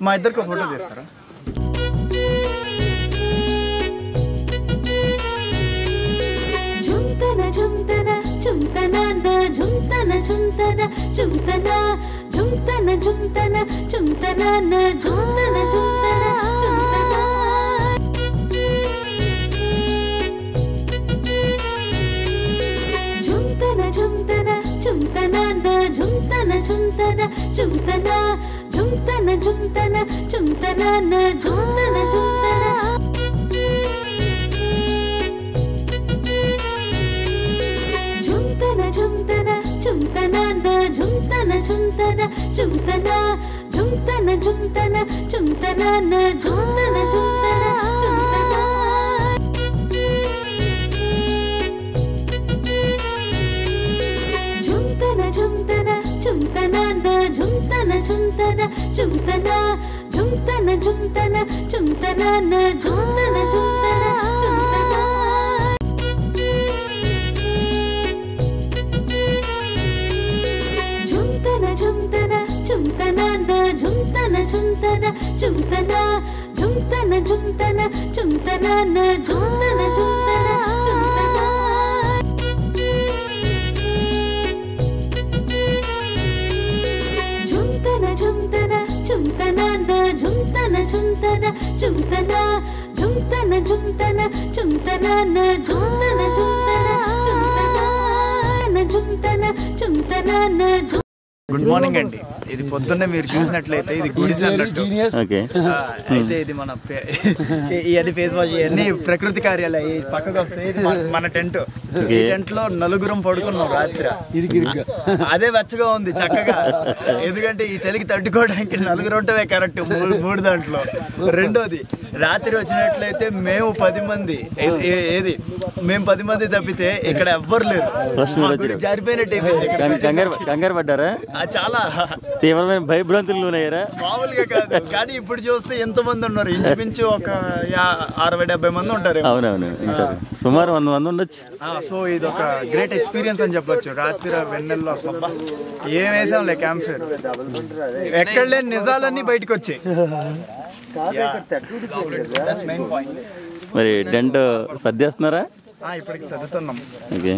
మా ఇద్దరికి ఫోటో తీస్తారా? గుడ్ మార్నింగ్ అండి. ఇది పొద్దున్నే మీరు చూసినట్లయితే ఇది గుడిసె అన్నట్టు. అయితే ఇది మన ఇవన్నీ ఫేస్ వాష్ ఇవన్నీ ప్రకృతి కార్యాలయం. పక్కకు వస్తే ఇది మన టెంట్. ఈ టెంట్ లో నలుగురం పడుకున్నాం రాత్రి. అదే వెచ్చగా ఉంది చక్కగా, ఎందుకంటే ఈ చలికి తట్టుకోవడానికి నలుగురు ఉంటమే కరెక్ట్. మూడు దాంట్లో రెండోది రాత్రి వచ్చినట్లయితే మేము 10 మంది, ఏది మేము 10 మంది తప్పితే ఇక్కడ ఎవ్వరు లేరు. జారిపోయినట్టు కంగారు పడ్డారా? చాలా తీవ్రమైన భయభ్రాంతులు ఉన్నాయా? మామూలుగా కాదు, కానీ ఇప్పుడు చూస్తే ఎంత మంది ఉన్నారు, ఇంచుమించు ఒక 60-70 మంది ఉంటారు. అవునవును, సుమారు 100 మంది ఉండొచ్చు. సో ఇది ఒక గ్రేట్ ఎక్స్పీరియన్స్ అని చెప్పొచ్చు. రాత్రి వెన్నెల్లో అసలు ఏం వేసాంలే క్యాంప్ ఫైర్, ఎక్కడ లేని నిజాలన్నీ బయటకు వచ్చాయి. మరి టెంట్ సర్దేస్తున్నారా? ఇప్పటికి సర్దుతున్నాం. ఓకే.